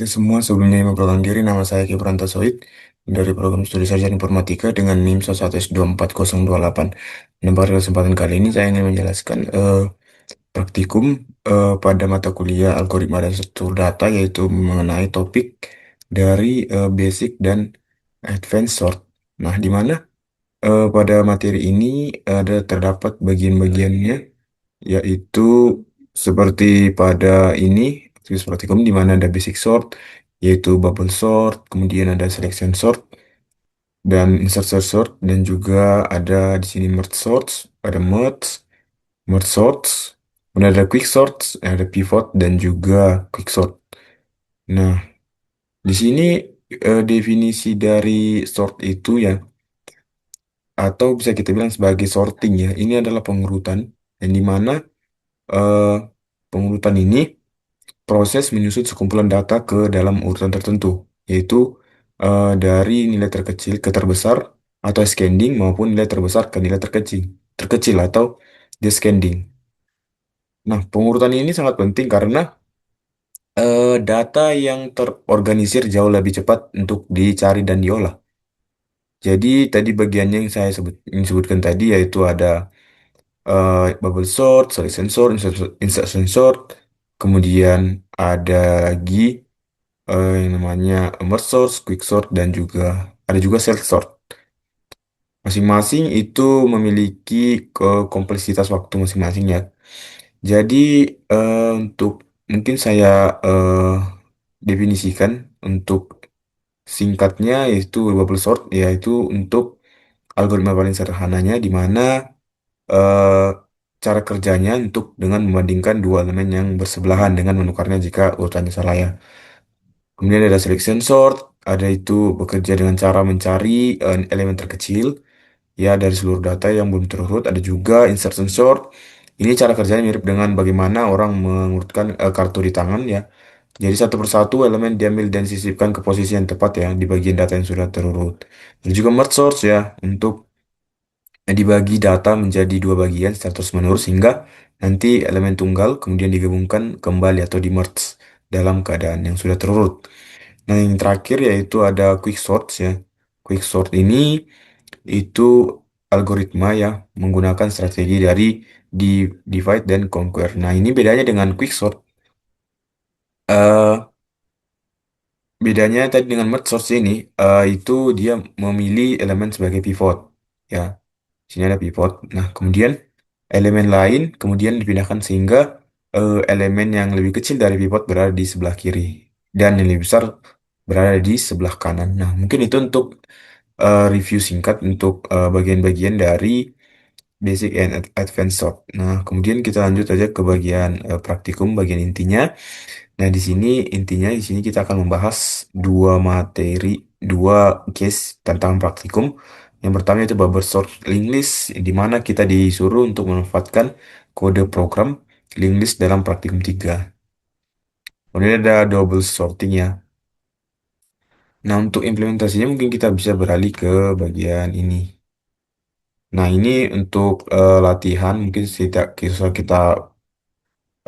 Itu semua sebelumnya yang memperkenalkan diri, nama saya Kipranta Soid dari program studi sarjana informatika dengan NIM 1124028. Dan pada kesempatan kali ini saya ingin menjelaskan praktikum pada mata kuliah algoritma dan struktur data, yaitu mengenai topik dari basic dan advanced sort. Nah, di mana pada materi ini ada terdapat bagian-bagiannya, yaitu seperti pada ini seperti kamu di mana ada basic sort, yaitu bubble sort, kemudian ada selection sort dan insertion sort, dan juga ada di sini merge sorts, ada merge sorts, kemudian ada quick sorts, ada pivot dan juga quick sort. Nah, di sini definisi dari sort itu ya, atau bisa kita bilang sebagai sorting ya, ini adalah pengurutan yang dimana eh, pengurutan ini proses menyusun sekumpulan data ke dalam urutan tertentu, yaitu dari nilai terkecil ke terbesar atau ascending maupun nilai terbesar ke nilai terkecil, terkecil atau descending. Nah, pengurutan ini sangat penting karena data yang terorganisir jauh lebih cepat untuk dicari dan diolah. Jadi tadi bagiannya yang yang sebutkan tadi, yaitu ada bubble sort, selection sort, insertion sort, kemudian ada lagi yang namanya merge sort, quick sort, dan juga ada juga self sort. Masing-masing itu memiliki kompleksitas waktu masing-masing ya. Jadi untuk mungkin saya eh, definisikan untuk singkatnya, yaitu bubble sort, yaitu untuk algoritma paling sederhananya di mana eh, cara kerjanya untuk dengan membandingkan dua elemen yang bersebelahan dengan menukarnya jika urutannya salah ya. Kemudian ada selection sort, ada itu bekerja dengan cara mencari elemen terkecil ya dari seluruh data yang belum terurut. Ada juga insertion sort. Ini cara kerjanya mirip dengan bagaimana orang mengurutkan kartu di tangan ya. Jadi satu persatu elemen diambil dan disisipkan ke posisi yang tepat ya di bagian data yang sudah terurut. Dan juga merge sort ya untuk dibagi data menjadi dua bagian secara terus-menerus hingga nanti elemen tunggal kemudian digabungkan kembali atau di merge dalam keadaan yang sudah terurut. Nah, yang terakhir yaitu ada quick sort ya. Quick sort ini itu algoritma ya menggunakan strategi dari di divide dan conquer. Nah, ini bedanya dengan quick sort. eh Bedanya tadi dengan merge sort ini, itu dia memilih elemen sebagai pivot ya. Sini ada pivot. Nah, kemudian elemen lain kemudian dipindahkan sehingga elemen yang lebih kecil dari pivot berada di sebelah kiri dan yang lebih besar berada di sebelah kanan. Nah, mungkin itu untuk review singkat untuk bagian-bagian dari basic and advanced sort. Nah, kemudian kita lanjut aja ke bagian praktikum, bagian intinya. Nah, di sini kita akan membahas dua materi, dua case tentang praktikum. Yang pertama itu bubble sort linked list, di mana kita disuruh untuk memanfaatkan kode program linked list dalam praktikum 3. Kemudian ada double sorting ya. Nah, untuk implementasinya mungkin kita bisa beralih ke bagian ini. Nah, ini untuk latihan mungkin kita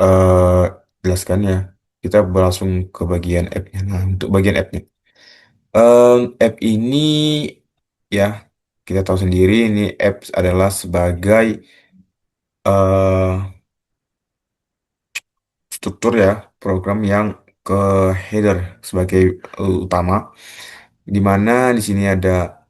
eh, jelaskan ya. Kita berlangsung ke bagian app-nya. Nah, untuk bagian app-nya. App ini ya kita tahu sendiri ini apps adalah sebagai eh, struktur ya program yang ke header sebagai utama, di mana di sini ada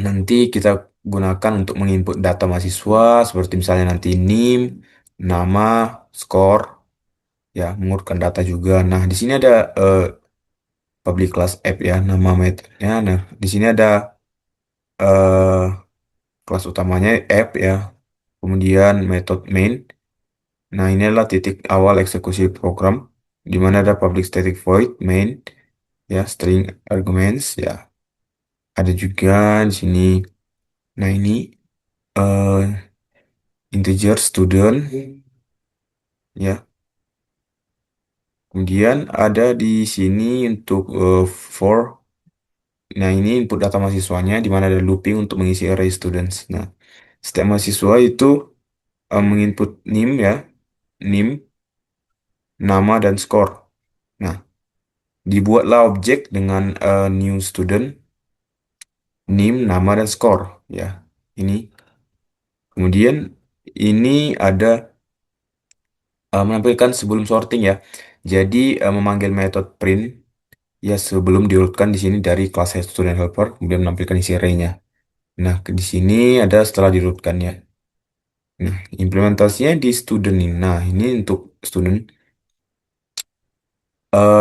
nanti kita gunakan untuk menginput data mahasiswa seperti misalnya nanti NIM, nama, skor ya, mengurutkan data juga. Nah, di sini ada public class app ya, nama metodenya. Nah, di sini ada eh, kelas utamanya app ya, kemudian metode main. Nah, ini adalah titik awal eksekusi program, di mana ada public static void main, ya, string arguments, ya. Ada juga di sini. Nah, ini eh, integer student, ya. Kemudian ada di sini untuk for. Nah, ini input data mahasiswanya, di mana ada looping untuk mengisi array students. Nah, setiap mahasiswa itu menginput NIM ya, NIM, nama dan skor. Nah, dibuatlah objek dengan new student, name, nama, dan skor. Ya, ini. Kemudian ini ada menampilkan sebelum sorting ya. Jadi memanggil metode print ya sebelum diurutkan di sini dari kelas student helper, kemudian menampilkan isi array-nya. Nah, di sini ada setelah diurutkannya. Nah, implementasinya di student ini. Nah, ini untuk student.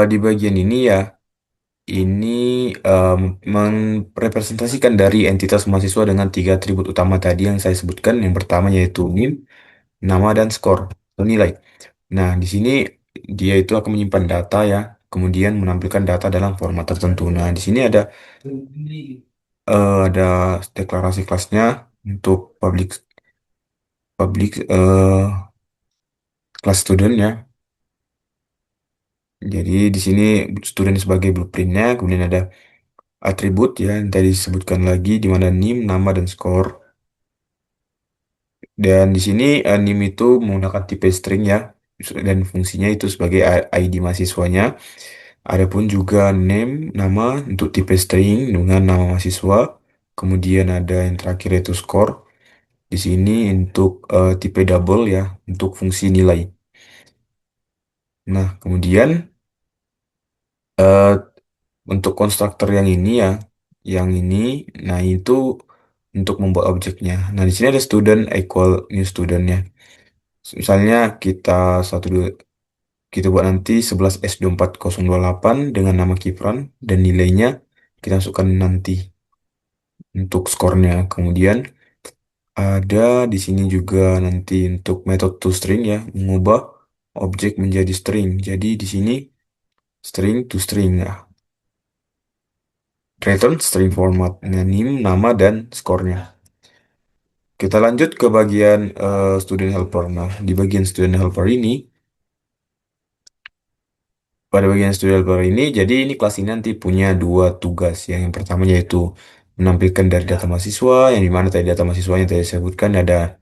Di bagian ini ya, ini merepresentasikan dari entitas mahasiswa dengan tiga atribut utama tadi yang saya sebutkan. Yang pertama yaitu NIM, nama, dan skor atau nilai. Nah, di sini dia itu akan menyimpan data ya, kemudian menampilkan data dalam format tertentu. Nah, di sini ada deklarasi kelasnya untuk public kelas student ya. Jadi di sini student sebagai blueprintnya, kemudian ada atribut ya yang tadi disebutkan lagi di mana NIM, nama, dan skor. Dan di sini NIM itu menggunakan tipe string ya, dan fungsinya itu sebagai ID mahasiswanya. Adapun juga name, nama untuk tipe string dengan nama mahasiswa. Kemudian ada yang terakhir yaitu skor. Di sini untuk tipe double ya, untuk fungsi nilai. Nah, kemudian eh, untuk konstruktor yang ini ya, yang ini, nah itu untuk membuat objeknya. Nah, di sini ada student equal new student ya. Misalnya kita satu dua kita buat nanti 11S24028 dengan nama Kipran dan nilainya kita masukkan nanti untuk skornya. Kemudian ada di sini juga nanti untuk metode toString ya, mengubah objek menjadi string. Jadi di sini string to string ya. Return string format, name, nama, dan skornya. Kita lanjut ke bagian student helper. Nah, di bagian student helper ini, pada bagian student helper ini, jadi ini kelas ini nanti punya dua tugas. Yang pertama yaitu menampilkan dari data mahasiswa, yang dimana tadi data mahasiswanya tadi saya sebutkan ada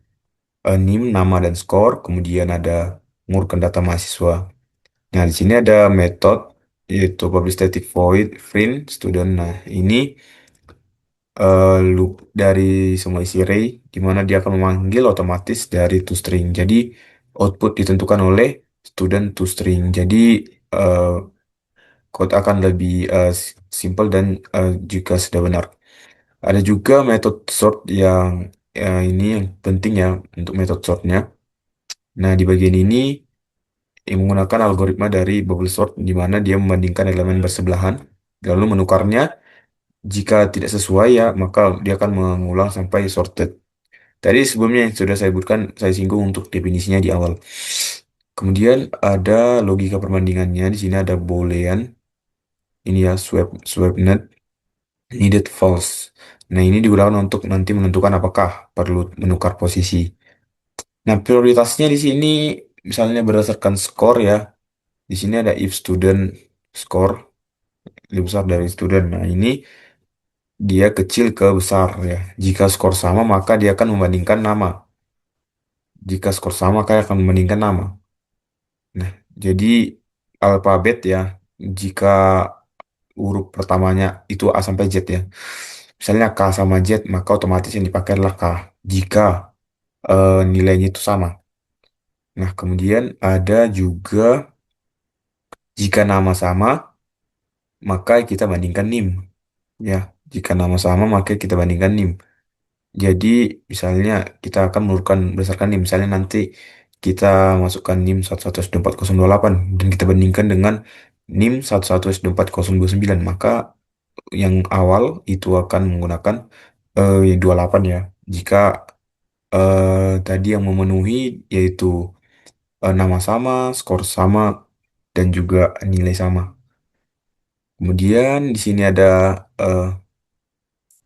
NIM, nama, dan skor. Kemudian ada mengurutkan data mahasiswa. Nah, di sini ada metode yaitu public static void print student. Nah, ini loop dari semua isi array di mana dia akan memanggil otomatis dari toString. Jadi output ditentukan oleh student toString. Jadi eh, code akan lebih simple dan jika sudah benar. Ada juga metode sort yang ini yang penting ya untuk metode sortnya. Nah, di bagian ini yang menggunakan algoritma dari bubble sort di mana dia membandingkan elemen bersebelahan lalu menukarnya. Jika tidak sesuai ya, maka dia akan mengulang sampai sorted. Tadi sebelumnya yang sudah saya sebutkan, saya singgung untuk definisinya di awal. Kemudian ada logika perbandingannya. Di sini ada boolean. Ini ya swap net needed false. Nah, ini digunakan untuk nanti menentukan apakah perlu menukar posisi. Nah, prioritasnya di sini misalnya berdasarkan skor ya. Di sini ada if student score lebih besar dari student. Nah, ini dia kecil ke besar ya. Jika skor sama, maka dia akan membandingkan nama. Jika skor sama, maka dia akan membandingkan nama. Nah, jadi alfabet ya, jika huruf pertamanya itu A sampai Z ya. Misalnya K sama Z, maka otomatis yang dipakai adalah K. Jika nilainya itu sama. Nah, kemudian ada juga jika nama sama, maka kita bandingkan NIM. Ya, jika nama sama, maka kita bandingkan NIM. Jadi, misalnya kita akan menurunkan berdasarkan NIM. Misalnya nanti kita masukkan NIM 1124.028 dan kita bandingkan dengan NIM 1124.029. Maka yang awal itu akan menggunakan yang 28 ya. Jika tadi yang memenuhi yaitu nama sama, skor sama, dan juga nilai sama. Kemudian di sini ada eh,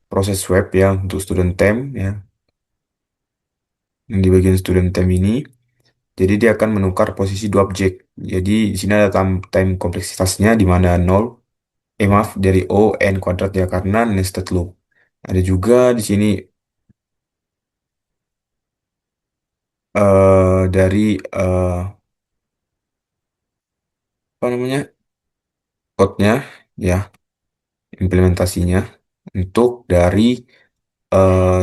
proses web ya untuk student time ya. Yang di bagian student time ini, jadi dia akan menukar posisi dua objek. Jadi di sini ada time kompleksitasnya di mana nol, maaf dari O n kuadrat ya karena nested loop. Ada juga di sini dari apa namanya? code-nya, ya, implementasinya untuk dari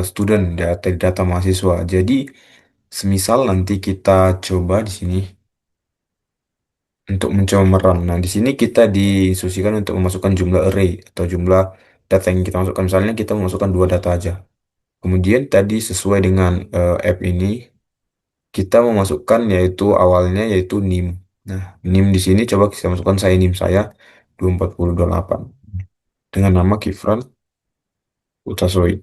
student data mahasiswa. Jadi, semisal nanti kita coba di sini untuk mencoba merun. Nah, di sini kita diinstruksikan untuk memasukkan jumlah array atau jumlah data yang kita masukkan. Misalnya kita memasukkan dua data aja. Kemudian tadi sesuai dengan app ini, kita memasukkan yaitu awalnya yaitu NIM. Nah, NIM di sini coba kita masukkan saya NIM saya 24028 dengan nama Kifran Utasoid.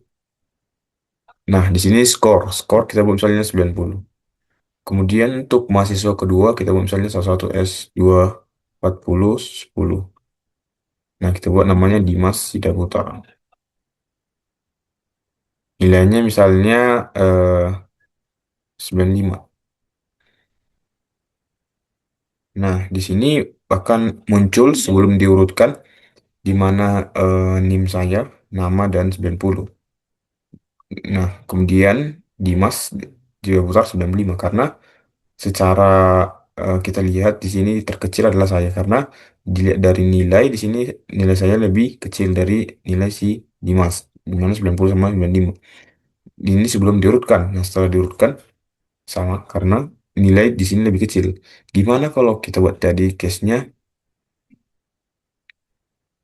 Nah, di sini skor kita buat misalnya 90. Kemudian untuk mahasiswa kedua kita buat misalnya 11S24010. Nah, kita buat namanya Dimas Sidaputra. Nilainya misalnya 95. Nah, di sini akan muncul sebelum diurutkan di mana NIM saya, nama dan 90. Nah, kemudian Dimas juga putar 95 karena secara kita lihat di sini terkecil adalah saya karena dilihat dari nilai di sini nilai saya lebih kecil dari nilai si Dimas, di mana 90 sama 95. Ini sebelum diurutkan. Nah, setelah diurutkan sama karena nilai di sini lebih kecil. Gimana kalau kita buat tadi case-nya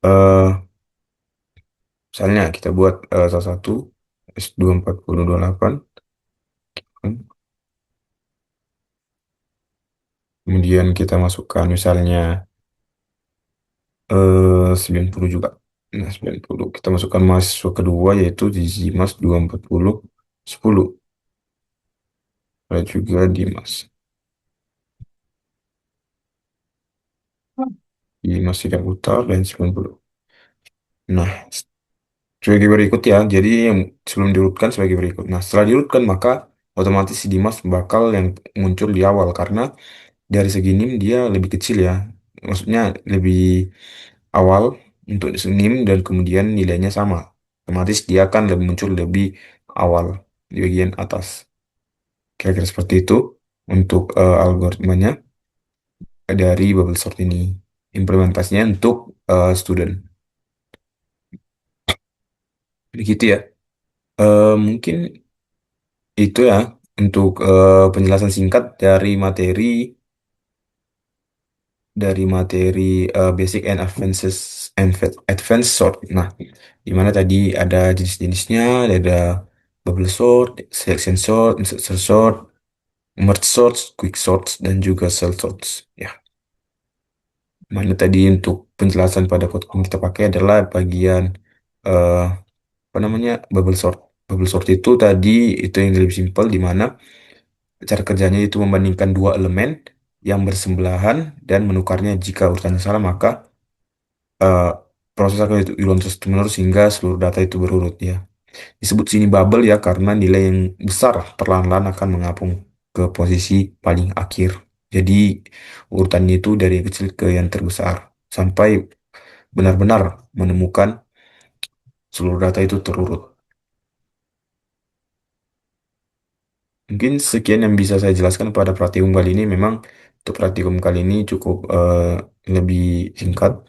eh misalnya kita buat salah satu S24028, kemudian kita masukkan misalnya 90 juga. Nah, 90 kita masukkan mahasiswa kedua yaitu di Dimas 24010. Ada juga Dimas. Dimas tidak putar dan 90. Nah, sebagai berikut ya. Jadi yang sebelum diurutkan sebagai berikut. Nah, setelah diurutkan maka otomatis si Dimas bakal yang muncul di awal karena dari segi NIM dia lebih kecil ya. Maksudnya lebih awal untuk NIM dan kemudian nilainya sama. Otomatis dia akan lebih muncul lebih awal di bagian atas. Kira-kira seperti itu untuk algoritmanya dari bubble sort ini. Implementasinya untuk student. Begitu ya. Mungkin itu ya untuk penjelasan singkat dari materi basic and advanced sort. Nah, di mana tadi ada jenis-jenisnya, ada bubble sort, selection sort, insertion sort, merge sorts, quick sorts, dan juga cell sorts. Ya, mana tadi untuk penjelasan pada code yang kita pakai adalah bagian eh, apa namanya bubble sort. Bubble sort itu tadi itu yang lebih simpel di mana cara kerjanya itu membandingkan dua elemen yang bersebelahan dan menukarnya jika urutannya salah maka eh, proses akan itu diulang terus menerus hingga seluruh data itu berurut ya. Disebut sini bubble ya karena nilai yang besar perlahan-lahan akan mengapung ke posisi paling akhir. Jadi urutannya itu dari yang kecil ke yang terbesar sampai benar-benar menemukan seluruh data itu terurut. Mungkin sekian yang bisa saya jelaskan pada praktikum kali ini. Memang untuk praktikum kali ini cukup lebih singkat.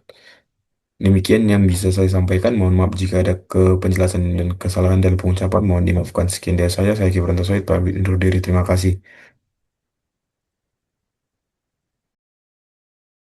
Demikian yang bisa saya sampaikan. Mohon maaf jika ada penjelasan dan kesalahan dalam pengucapan. Mohon dimaafkan. Sekian dari saya. Saya Kibran Tasawid. Pamit undur diri. Terima kasih.